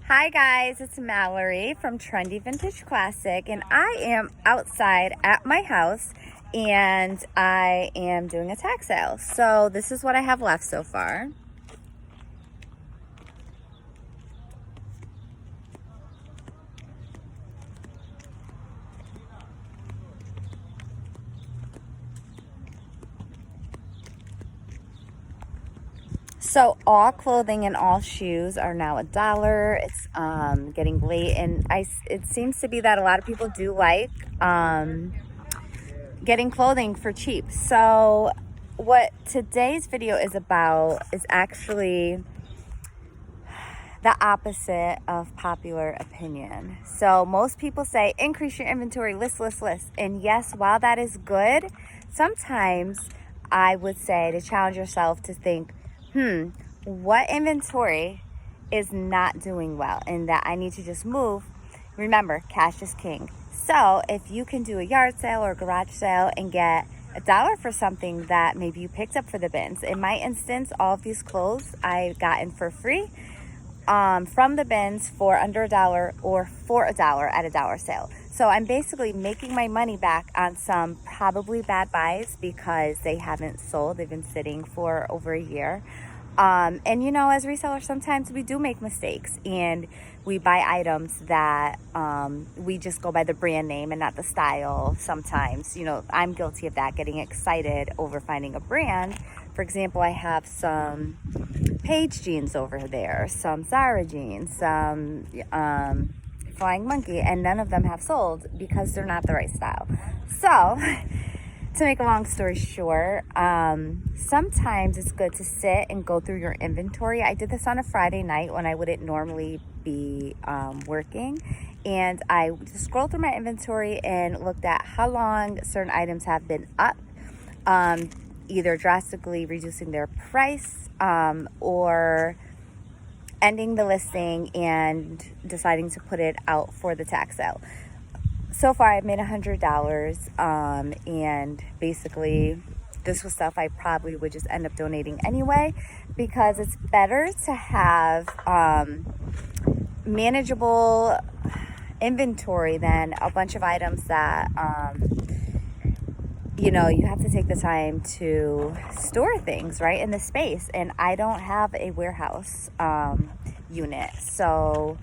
Hi guys, it's Mallory from Trendy Vintage Classic, and I am outside at my house and I am doing a tag sale. So this is what I have left so far. So all clothing and all shoes are now $1. It's getting late, and it seems to be that a lot of people do like getting clothing for cheap. So what today's video is about is actually the opposite of popular opinion. So most people say increase your inventory, list. And yes, while that is good, sometimes I would say to challenge yourself to think, what inventory is not doing well and that I need to just move. Remember, cash is king. So if you can do a yard sale or a garage sale and get $1 for something that maybe you picked up for the bins. In my instance, all of these clothes I gotten for free from the bins for under $1 or for $1 at $1 sale. So I'm basically making my money back on some probably bad buys because they haven't sold. They've been sitting for over a year. And you know, as resellers, sometimes we do make mistakes and we buy items that we just go by the brand name and not the style. Sometimes, you know, I'm guilty of that, getting excited over finding a brand. For example, I have some Page jeans over there, some Zara jeans, some Flying Monkey, and none of them have sold because they're not the right style. So to make a long story short, sometimes it's good to sit and go through your inventory. I did this on a Friday night when I wouldn't normally be working, and I just scrolled through my inventory and looked at how long certain items have been up, either drastically reducing their price or ending the listing and deciding to put it out for the tag sale. So far I've made $100, and basically this was stuff I probably would just end up donating anyway, because it's better to have manageable inventory than a bunch of items that you know, you have to take the time to store things right in the space, and I don't have a warehouse unit, so,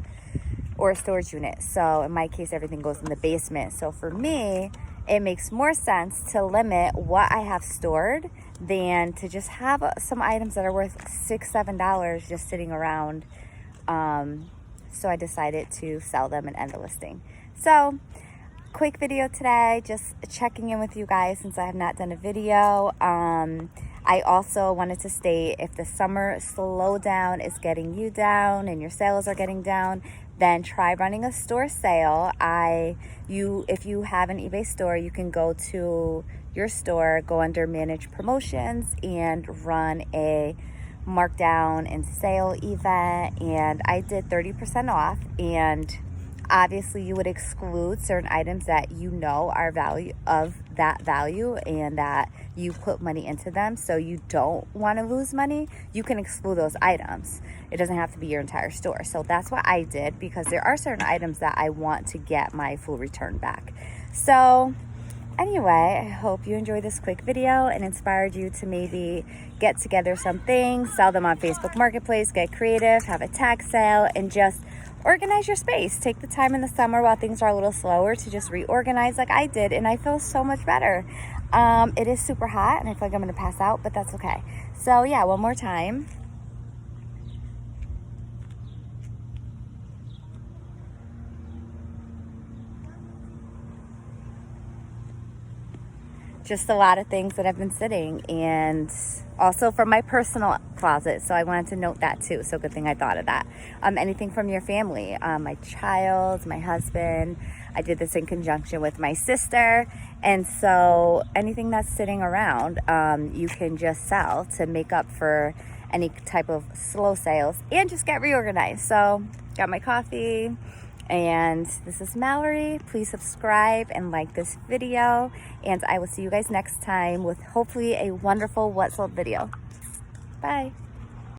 or a storage unit. So in my case, everything goes in the basement. So for me, it makes more sense to limit what I have stored than to just have some items that are worth $6-7 just sitting around. So I decided to sell them and end the listing. So quick video today, just checking in with you guys since I have not done a video. I also wanted to state, if the summer slowdown is getting you down and your sales are getting down, then try running a store sale. If you have an eBay store, you can go to your store, go under manage promotions, and run a markdown and sale event. And I did 30% off, and obviously you would exclude certain items that you know are that value and that you put money into them, so you don't want to lose money. You can exclude those items. It doesn't have to be your entire store. So that's what I did, because there are certain items that I want to get my full return back. So anyway, I hope you enjoyed this quick video and inspired you to maybe get together some things, sell them on Facebook Marketplace, get creative, have a tag sale, and just organize your space. Take the time in the summer while things are a little slower to just reorganize like I did, and I feel so much better. It is super hot and I feel like I'm gonna pass out, but that's okay. So yeah, one more time. Just a lot of things that have been sitting, and also from my personal closet, so I wanted to note that too. So good thing I thought of that. Anything from your family, my child, my husband. I did this in conjunction with my sister, and so anything that's sitting around, you can just sell to make up for any type of slow sales and just get reorganized. So got my coffee, and this is Mallory. Please subscribe and like this video, and I will see you guys next time with hopefully a wonderful what sold video. Bye.